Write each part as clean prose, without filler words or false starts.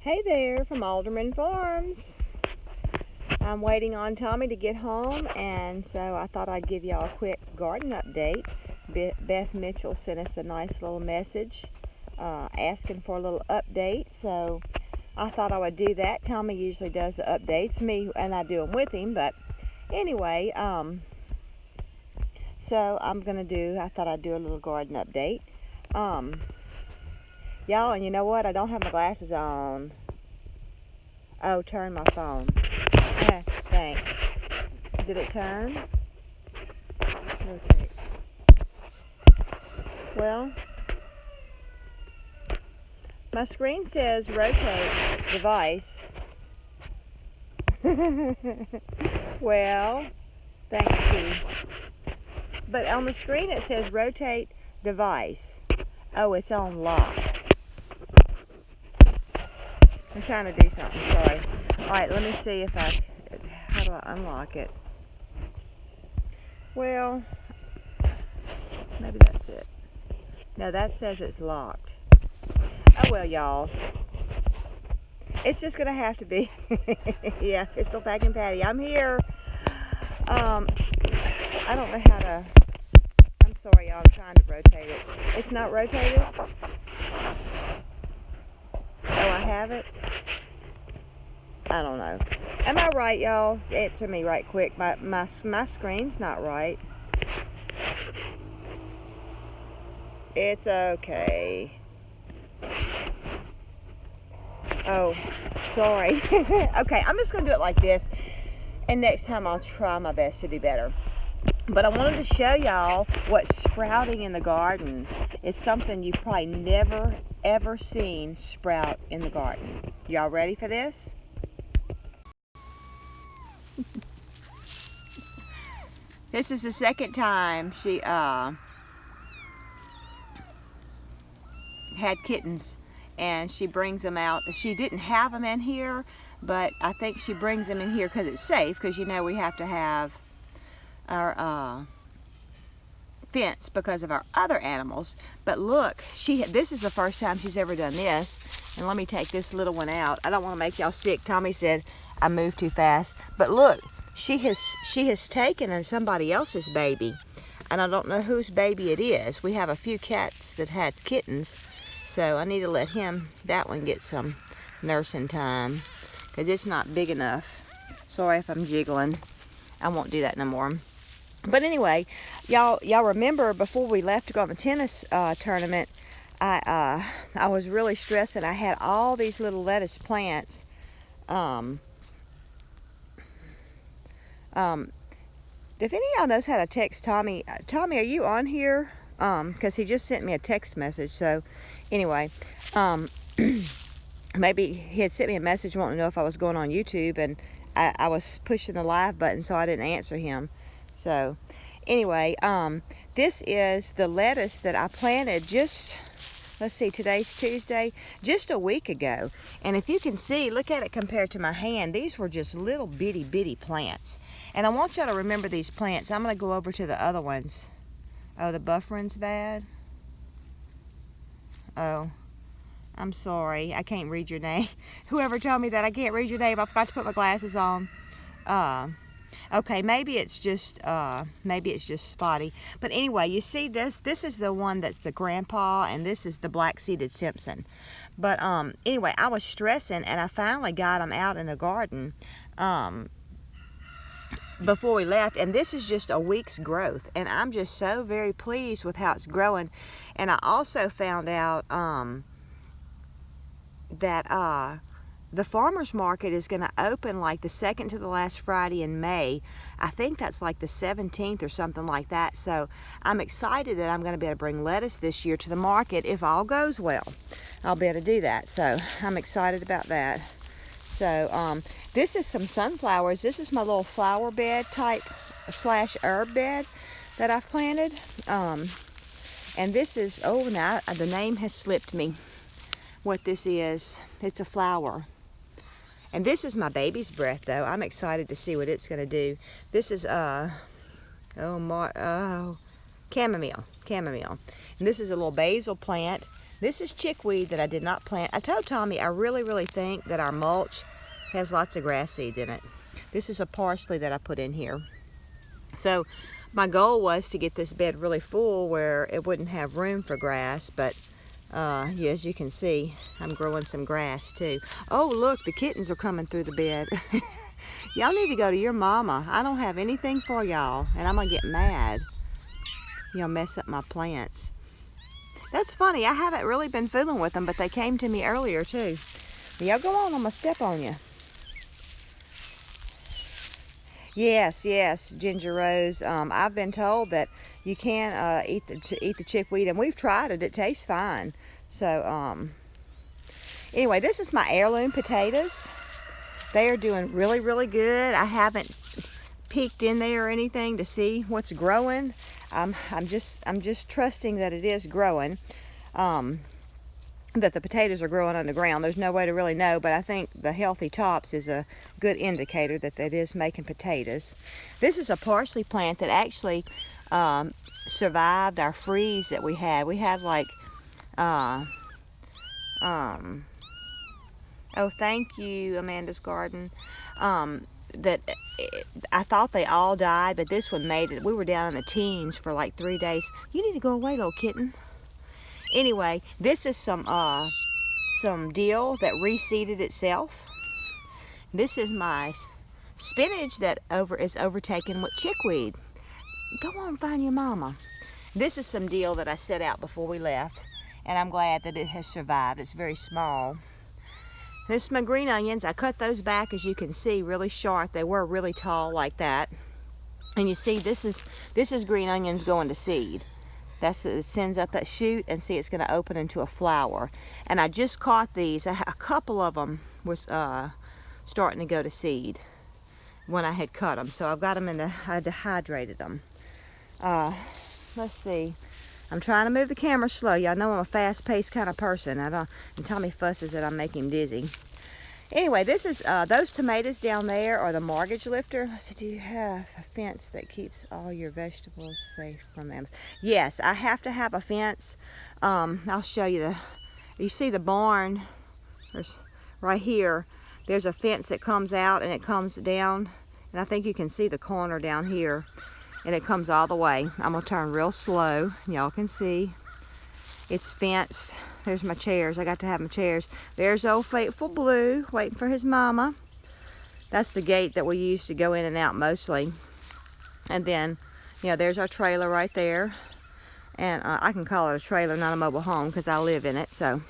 Hey there from Alderman Farms. I'm waiting on Tommy to get home, and so I thought I'd give y'all a quick garden update. Beth Mitchell sent us a nice little message asking for a little update, so I thought I would do that. Tommy usually does the updates, me and I do them with him, but anyway, so I thought I'd do a little garden update. Y'all, and you know what? I don't have my glasses on. Oh, turn my phone. Thanks. Did it turn? Rotate. Well, my screen says rotate device. Well, thanks, Kitty. But on the screen it says rotate device. Oh, it's on lock. I'm trying to do something, sorry. Alright, let me see how do I unlock it? Well, maybe that's it. No, that says it's locked. Oh well, y'all. It's just gonna have to be. Yeah, Crystal Packing Patty, I'm here. I don't know how to. I'm sorry, y'all, I'm trying to rotate it. It's not rotated? Oh, I have it? I don't know. Am I right, y'all? Answer me right quick. My screen's not right. It's okay. Oh, sorry. Okay, I'm just going to do it like this. And next time I'll try my best to do better. But I wanted to show y'all what's sprouting in the garden. It's something you've probably never, ever seen sprout in the garden. Y'all ready for this? This is the second time she had kittens, and she brings them out. She didn't have them in here, but I think she brings them in here because it's safe, because you know we have to have our fence because of our other animals. But look, this is the first time she's ever done this. And let me take this little one out. I don't want to make y'all sick. Tommy said I moved too fast. But look, she has taken somebody else's baby, and I don't know whose baby it is. We have a few cats that had kittens, so I need to let that one get some nursing time, because it's not big enough. Sorry if I'm jiggling. I won't do that no more. But anyway, y'all remember before we left to go on the tennis tournament, I was really stressing. I had all these little lettuce plants. If any of y'all knows how to text Tommy, Tommy, are you on here? Because he just sent me a text message. So anyway, maybe he had sent me a message wanting to know if I was going on YouTube, and I was pushing the live button, so I didn't answer him. So anyway, this is the lettuce that I planted just, let's see, today's Tuesday, just a week ago. And if you can see, look at it compared to my hand. These were just little bitty plants. And I want y'all to remember these plants. I'm going to go over to the other ones. Oh, the buffering's bad. Oh, I'm sorry. I can't read your name. Whoever told me that, I can't read your name. I forgot to put my glasses on. Okay, maybe it's just spotty. But anyway, you see this? This is the one that's the grandpa, and this is the black-seeded Simpson. But anyway, I was stressing, and I finally got them out in the garden before we left, and this is just a week's growth, and I'm just so very pleased with how it's growing. And I also found out that the farmer's market is going to open like the second to the last Friday in May. I think that's like the 17th or something like that. So I'm excited that I'm going to be able to bring lettuce this year to the market if all goes well. I'll be able to do that. So I'm excited about that. So this is some sunflowers. This is my little flower bed type / herb bed that I've planted. And this is, oh, now the name has slipped me what this is. It's a flower. And this is my baby's breath, though. I'm excited to see what it's going to do. This is chamomile. And this is a little basil plant This is chickweed that I did not plant. I told Tommy I really think that our mulch has lots of grass seeds in it. This is a parsley that I put in here. So my goal was to get this bed really full where it wouldn't have room for grass, but yeah, as you can see, I'm growing some grass too. Oh look, the kittens are coming through the bed. Y'all need to go to your mama. I don't have anything for y'all, and I'm gonna get mad. Y'all mess up my plants. That's funny, I haven't really been fooling with them, but they came to me earlier too. Y'all go on, I'm gonna step on you. Yes, Ginger Rose. I've been told that you can eat the chickweed, and we've tried it. It tastes fine. So anyway, this is my heirloom potatoes. They are doing really good. I haven't peeked in there or anything to see what's growing. I'm just trusting that it is growing. That the potatoes are growing underground. There's no way to really know, but I think the healthy tops is a good indicator that it is making potatoes. This is a parsley plant that actually survived our freeze that we had. We had like oh, thank you, Amanda's Garden. That I thought they all died, but this one made it. We were down in the teens for like 3 days. You need to go away, little kitten. Anyway, this is some dill that reseeded itself. This is my spinach that is overtaken with chickweed. Go on, find your mama. This is some dill that I set out before we left, and I'm glad that it has survived. It's very small. This is my green onions. I cut those back, as you can see, really short. They were really tall like that. And you see, this is green onions going to seed. It sends up that shoot, and see, it's going to open into a flower. And I just caught these. A couple of them was starting to go to seed when I had cut them. So I've got them I dehydrated them. Let's see. I'm trying to move the camera slow. Y'all know I'm a fast-paced kind of person. And Tommy fusses that I make him dizzy. Anyway, this is those tomatoes down there are the mortgage lifter. Let's see, do you have a fence that keeps all your vegetables safe from them? Yes, I have to have a fence. I'll show you you see the barn. There's right here. There's a fence that comes out and it comes down. And I think you can see the corner down here. And it comes all the way. I'm gonna turn real slow. Y'all can see. It's fenced. There's my chairs. I got to have my chairs. There's old faithful Blue waiting for his mama. That's the gate that we use to go in and out mostly. And then, you know, there's our trailer right there. And I can call it a trailer, not a mobile home, because I live in it. So,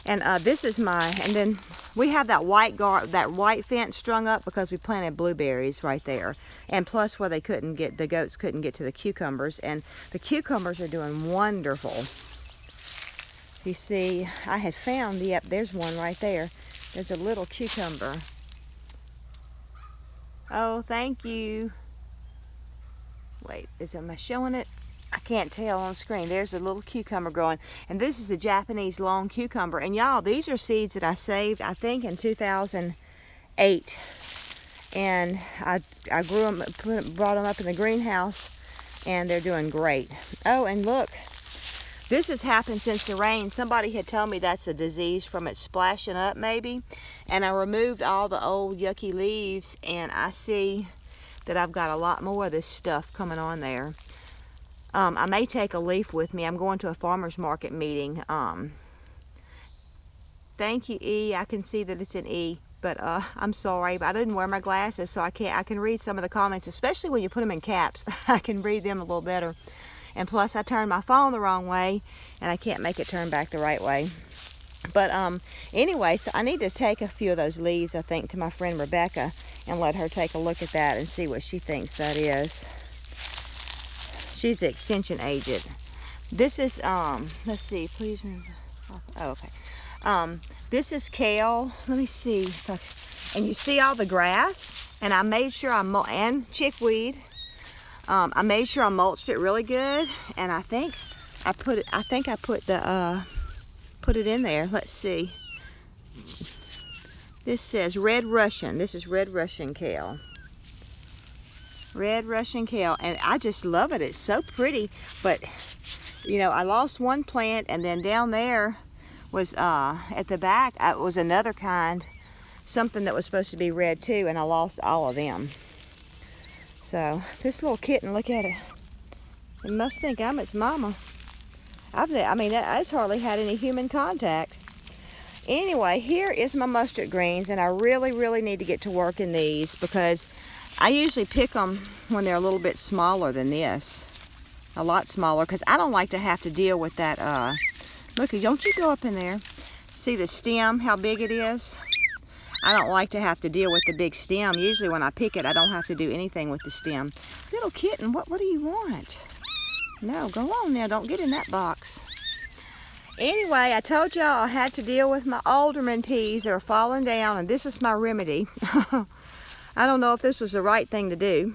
and this is and then we have that white fence strung up because we planted blueberries right there. And plus where the goats couldn't get to the cucumbers. And the cucumbers are doing wonderful. You see, I had found, yep, there's one right there. There's a little cucumber. Oh, thank you. Wait, am I showing it? I can't tell on screen. There's a little cucumber growing. And this is the Japanese long cucumber. And y'all, these are seeds that I saved, I think, in 2008. And I grew them, brought them up in the greenhouse, and they're doing great. Oh, and look. This has happened since the rain. Somebody had told me that's a disease from it splashing up maybe. And I removed all the old yucky leaves, and I see that I've got a lot more of this stuff coming on there. I may take a leaf with me. I'm going to a farmer's market meeting. Thank you, E. I can see that it's an E. But I'm sorry, but I didn't wear my glasses, so I can read some of the comments, especially when you put them in caps. I can read them a little better. And plus, I turned my phone the wrong way, and I can't make it turn back the right way. But anyway, so I need to take a few of those leaves, I think, to my friend Rebecca and let her take a look at that and see what she thinks that is. She's the extension agent. This is, let's see, please. Oh, okay. This is kale. Let me see. And you see all the grass? And I made sure and chickweed. I made sure I mulched it really good, and I think I put it in there. Let's see. This says Red Russian. This is Red Russian kale. Red Russian kale, and I just love it. It's so pretty, but you know, I lost one plant, and then down there was at the back was another kind, something that was supposed to be red too, and I lost all of them. So this little kitten, look at it. It must think I'm its mama. I mean, it's hardly had any human contact. Anyway, here is my mustard greens, and I really, really need to get to work in these because I usually pick them when they're a little bit smaller than this. A lot smaller, because I don't like to have to deal with that. Look, don't you go up in there. See the stem, how big it is? I don't like to have to deal with the big stem. Usually when I pick it, I don't have to do anything with the stem. Little kitten, what do you want? No, go on now, don't get in that box. Anyway, I told y'all I had to deal with my alderman peas that are falling down, and this is my remedy. I don't know if this was the right thing to do,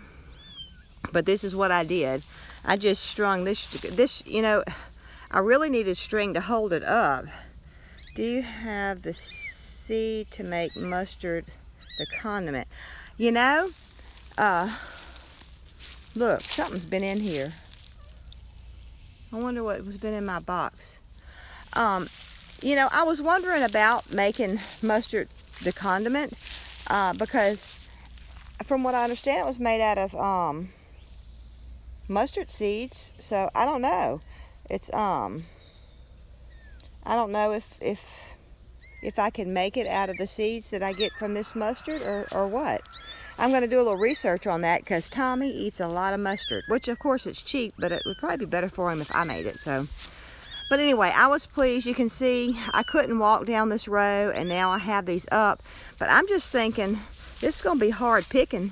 but this is what I did. I just strung this, you know, I really needed string to hold it up. Do you have the seed to make mustard the condiment? You know, look, something's been in here. I wonder what has been in my box. You know, I was wondering about making mustard the condiment because from what I understand, it was made out of mustard seeds. So I don't know. It's I don't know if I can make it out of the seeds that I get from this mustard or what. I'm going to do a little research on that because Tommy eats a lot of mustard, which of course it's cheap, but it would probably be better for him if I made it. So, but anyway, I was pleased. You can see I couldn't walk down this row, and now I have these up. But I'm just thinking this is going to be hard picking,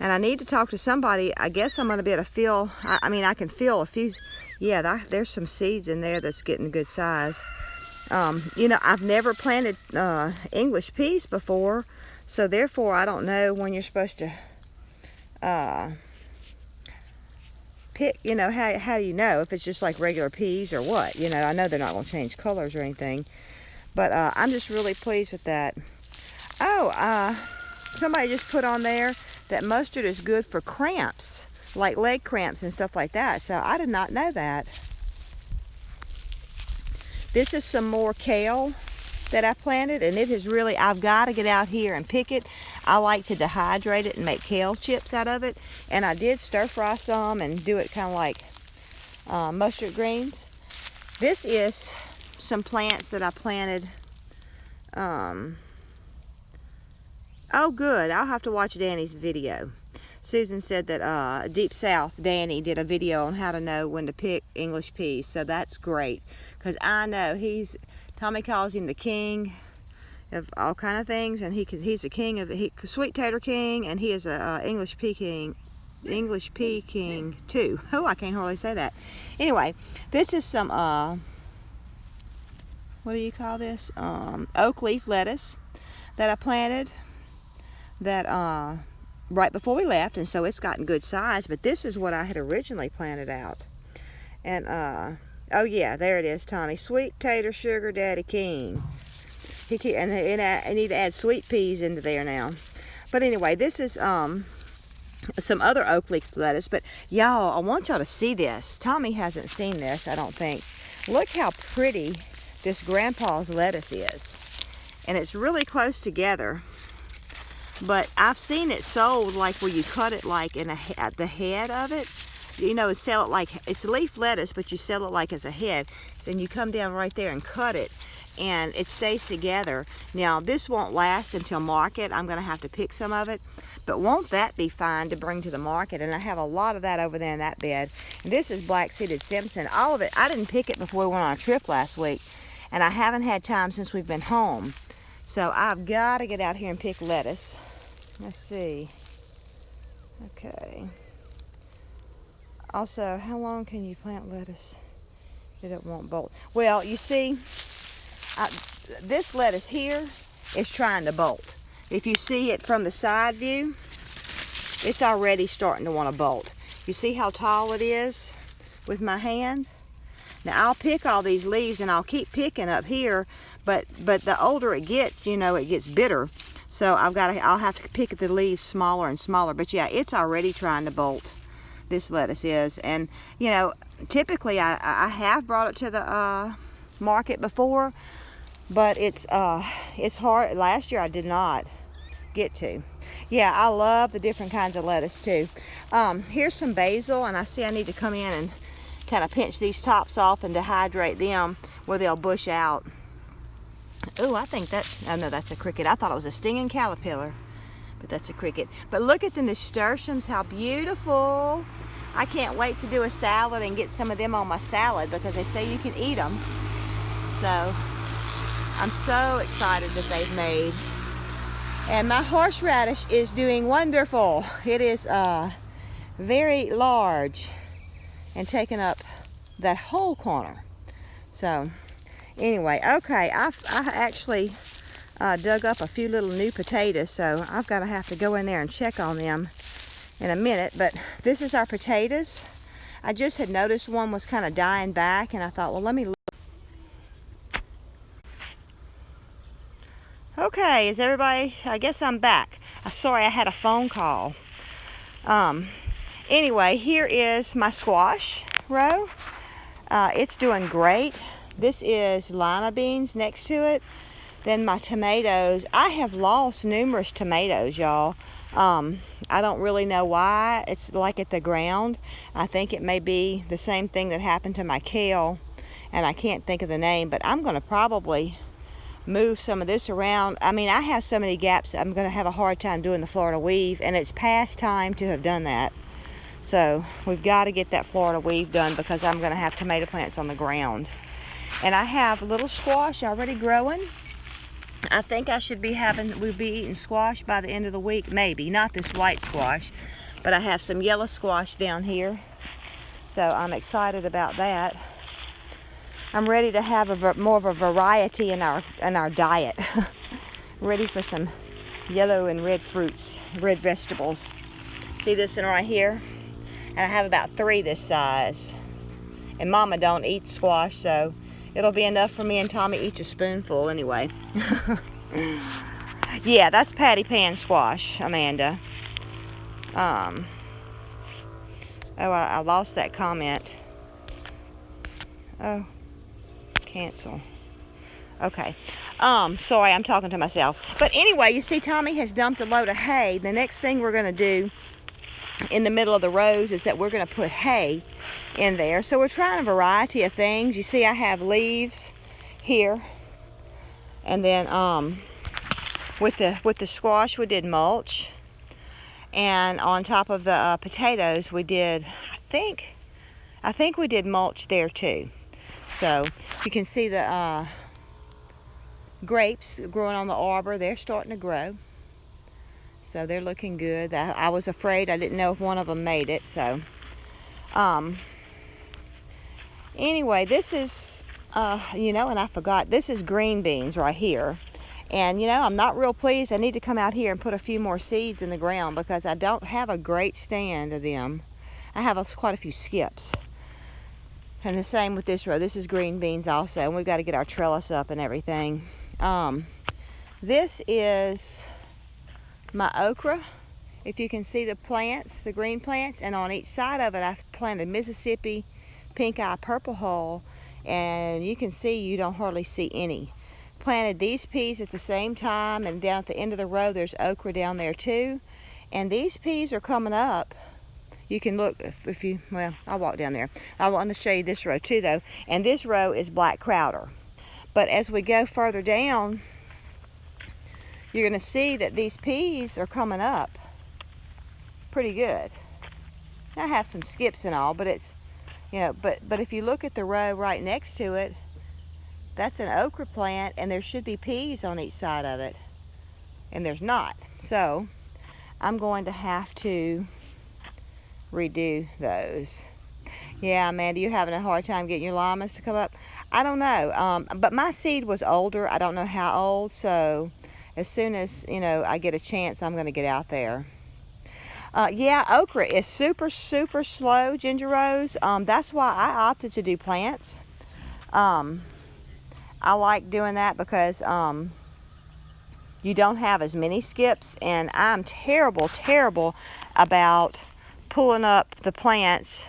and I need to talk to somebody. I guess I'm going to be able to feel. I mean, I can feel a few. Yeah, there's some seeds in there that's getting a good size. You know, I've never planted English peas before. So therefore, I don't know when you're supposed to pick, you know, how do you know if it's just like regular peas or what? You know, I know they're not going to change colors or anything. But I'm just really pleased with that. Oh, somebody just put on there that mustard is good for cramps, like leg cramps and stuff like that. So I did not know that. This is some more kale that I planted, and it is really, I've got to get out here and pick it. I like to dehydrate it and make kale chips out of it, and I did stir fry some and do it kind of like mustard greens. This is some plants that I planted. Oh good, I'll have to watch Danny's video. Susan said that Deep South Danny did a video on how to know when to pick English peas, so that's great because I know Tommy calls him the king of all kind of things, and he's the king of sweet tater king, and he is a English pea king too. Oh, I can't hardly say that. Anyway, this is some what do you call this? Oak leaf lettuce that I planted that right before we left, and so it's gotten good size. But this is what I had originally planted out, and oh yeah, there it is, Tommy. Sweet tater sugar daddy king. I need to add sweet peas into there now. But anyway, this is some other oak leaf lettuce. But y'all, I want y'all to see this. Tommy hasn't seen this, I don't think. Look how pretty this grandpa's lettuce is. And it's really close together. But I've seen it sold like where you cut it like at the head of it. You know, sell it like, it's leaf lettuce, but you sell it like as a head. So you come down right there and cut it, and it stays together. Now, this won't last until market. I'm going to have to pick some of it. But won't that be fine to bring to the market? And I have a lot of that over there in that bed. And this is black-seeded Simpson. All of it, I didn't pick it before we went on a trip last week. And I haven't had time since we've been home. So I've got to get out here and pick lettuce. Let's see. Okay. Also, how long can you plant lettuce that it won't bolt? Well, you see, this lettuce here is trying to bolt. If you see it from the side view, it's already starting to want to bolt. You see how tall it is with my hand? Now, I'll pick all these leaves, and I'll keep picking up here, but the older it gets, you know, it gets bitter. So I'll have to pick the leaves smaller and smaller. But yeah, it's already trying to bolt. this lettuce is. And you know, typically I have brought it to the market before, but it's hard. Last year I did not get to. Yeah, I love the different kinds of lettuce too. Here's some basil, and I see I need to come in and kind of pinch these tops off and dehydrate them where they'll bush out. Oh, I think that's, oh no, that's a cricket. I thought it was a stinging caterpillar, but that's a cricket. But look at the nasturtiums, how beautiful. I can't wait to do a salad and get some of them on my salad because they say you can eat them. So I'm so excited that they've made. And my horseradish is doing wonderful. It is very large and taking up that whole corner. So anyway, okay, I actually dug up a few little new potatoes, so I've got to have to go in there and check on them in a minute. But this is our potatoes. I just had noticed one was kind of dying back, and I thought, well, let me look. Okay, is everybody, I guess I'm back. Sorry, I had a phone call. Anyway, here is my squash row. It's doing great. This is lima beans next to it. Then my tomatoes. I have lost numerous tomatoes, y'all. I don't really know why. It's like at the ground. I think it may be the same thing that happened to my kale, and I can't think of the name, but I'm going to probably move some of this around. I mean, I have so many gaps, I'm going to have a hard time doing the Florida weave, and it's past time to have done that. So we've got to get that Florida weave done because I'm going to have tomato plants on the ground. And I have little squash already growing. I think I should be we'll be eating squash by the end of the week, maybe. Not this white squash, but I have some yellow squash down here. So I'm excited about that. I'm ready to have more of a variety in our diet. Ready for some yellow and red fruits, red vegetables. See this one right here? And I have about 3 this size. And Mama don't eat squash, so it'll be enough for me and Tommy each a spoonful anyway. Yeah, that's patty pan squash, Amanda. Oh, I lost that comment. Oh. Cancel. Okay. Sorry, I'm talking to myself. But anyway, you see Tommy has dumped a load of hay. The next thing we're going to do in the middle of the rows is that we're going to put hay in there. So we're trying a variety of things. You see I have leaves here. And then with the squash we did mulch. And on top of the potatoes we did, I think we did mulch there too. So you can see the grapes growing on the arbor. They're starting to grow. So they're looking good. I was afraid. I didn't know if one of them made it. So anyway, this is, you know, and I forgot, this is green beans right here. And, you know, I'm not real pleased. I need to come out here and put a few more seeds in the ground because I don't have a great stand of them. I have quite a few skips. And the same with this row. This is green beans also. And we've got to get our trellis up and everything. This is my okra. If you can see the plants, the green plants. And on each side of it, I've planted Mississippi, pink eye, purple hull. And you can see you don't hardly see any. Planted these peas at the same time. And down at the end of the row, there's okra down there too. And these peas are coming up. You can look if you, well, I'll walk down there. I want to show you this row too though. And this row is black crowder. But as we go further down, you're going to see that these peas are coming up pretty good. I have some skips and all, but it's, you know, but if you look at the row right next to it, that's an okra plant and there should be peas on each side of it. And there's not. So I'm going to have to redo those. Yeah, Amanda, you're having a hard time getting your llamas to come up. I don't know, but my seed was older. I don't know how old, so as soon as, you know, I get a chance, I'm going to get out there. Yeah, okra is super slow, Ginger Rose. That's why I opted to do plants. I like doing that because you don't have as many skips, and I'm terrible about pulling up the plants.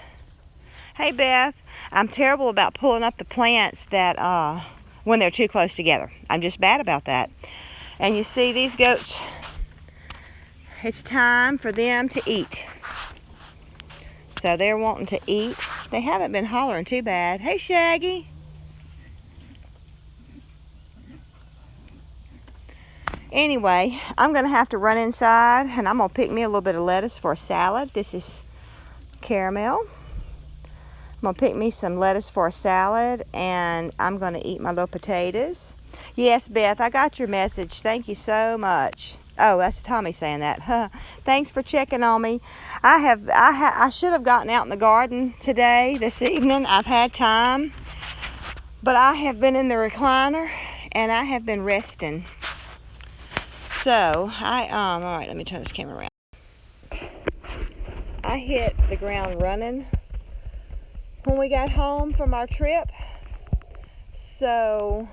Hey Beth, I'm terrible about pulling up the plants that when they're too close together. I'm just bad about that. And you see these goats, it's time for them to eat. So they're wanting to eat. They haven't been hollering too bad. Hey Shaggy. Anyway, I'm going to have to run inside and I'm going to pick me a little bit of lettuce for a salad. This is caramel. I'm going to pick me some lettuce for a salad and I'm going to eat my little potatoes. Yes, Beth, I got your message. Thank you so much. Oh, that's Tommy saying that. Thanks for checking on me. I should have gotten out in the garden today, this evening. I've had time, but I have been in the recliner and I have been resting. So, all right, let me turn this camera around. I hit the ground running when we got home from our trip. So,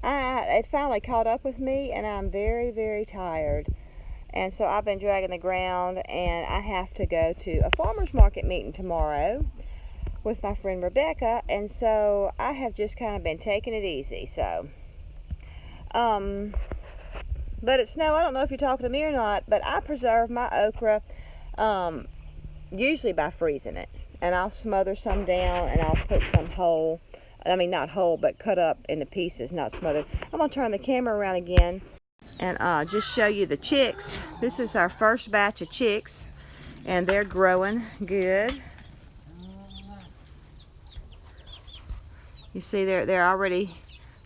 it finally caught up with me and I'm very, very tired. And so I've been dragging the ground and I have to go to a farmer's market meeting tomorrow with my friend Rebecca. And so I have just kind of been taking it easy. So, let it snow. I don't know if you're talking to me or not, but I preserve my okra usually by freezing it. And I'll smother some down and I'll put some whole, I mean not whole, but cut up into pieces, not smothered. I'm going to turn the camera around again and just show you the chicks. This is our first batch of chicks and they're growing good. You see they're already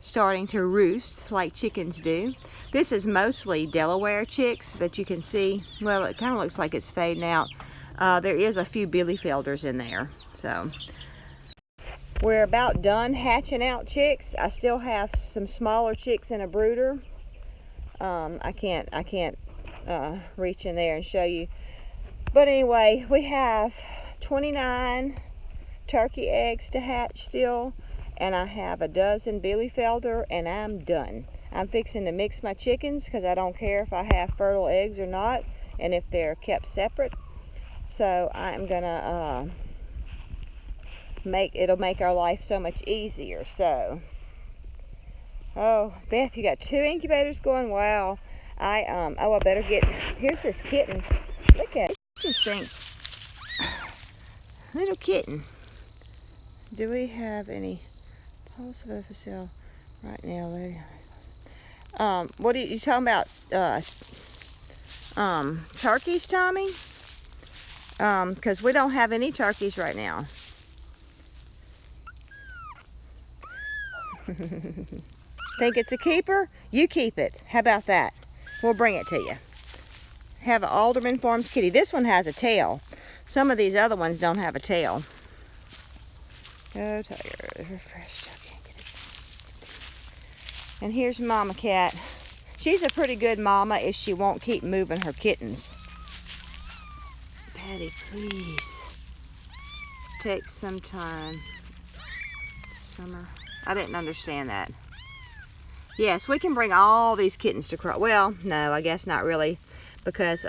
starting to roost like chickens do. This is mostly Delaware chicks, but you can see, well, it kind of looks like it's fading out. There is a few Bielefelders in there. So we're about done hatching out chicks. I still have some smaller chicks in a brooder. I can't reach in there and show you. But anyway, we have 29 turkey eggs to hatch still, and I have a dozen Bielefelder, and I'm done. I'm fixing to mix my chickens because I don't care if I have fertile eggs or not, and if they're kept separate. So I'm gonna it'll make our life so much easier. So, oh Beth, you got 2 incubators going. Wow. I better get. Here's this kitten. Look at it. This thing's little kitten. Do we have any possible for sale right now, lady? What are you talking about? Turkeys, Tommy? Because we don't have any turkeys right now. Think it's a keeper? You keep it. How about that? We'll bring it to you. Have an Alderman Farms kitty. This one has a tail. Some of these other ones don't have a tail. Go tiger. Refresh. And here's Mama Cat. She's a pretty good mama if she won't keep moving her kittens. Patti, please. Take some time. Summer. I didn't understand that. Yes, we can bring all these kittens to cross. Well, no, I guess not really. Because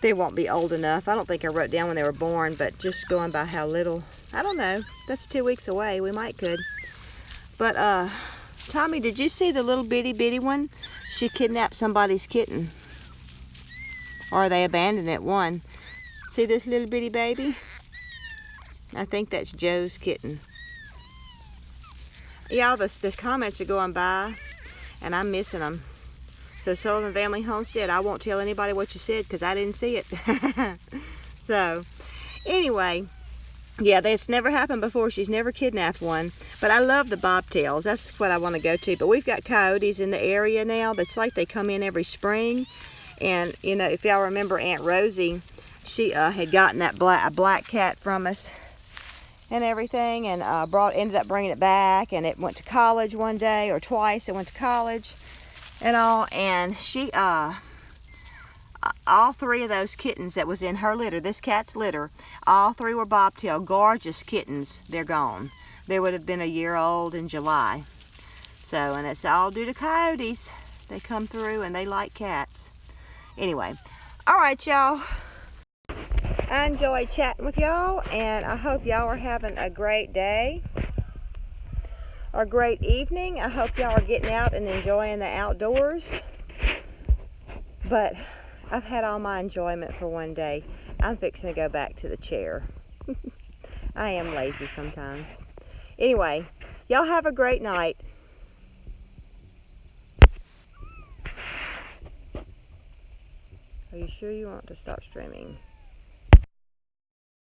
they won't be old enough. I don't think I wrote down when they were born, but just going by how little. I don't know. That's 2 weeks away. We might could. But, Tommy, did you see the little bitty one? She kidnapped somebody's kitten. Or they abandoned it, one. See this little bitty baby? I think that's Joe's kitten. Yeah, the comments are going by, and I'm missing them. So, Sullivan Family Homestead, I won't tell anybody what you said because I didn't see it. So, anyway. Yeah, that's never happened before. She's never kidnapped one. But I love the bobtails. That's what I want to go to. But we've got coyotes in the area now. That's like they come in every spring. And, you know, if y'all remember Aunt Rosie, she had gotten that black cat from us and everything. And ended up bringing it back. And it went to college one day or twice. It went to college and all. And she... all 3 of those kittens that was in her litter, this cat's litter, all 3 were bobtail, gorgeous kittens. They're gone. They would have been a year old in July. So, and it's all due to coyotes. They come through and they like cats. Anyway, Alright, y'all. I enjoyed chatting with y'all, and I hope y'all are having a great day or great evening. I hope y'all are getting out and enjoying the outdoors. But I've had all my enjoyment for one day. I'm fixing to go back to the chair. I am lazy sometimes. Anyway, y'all have a great night. Are you sure you want to stop streaming?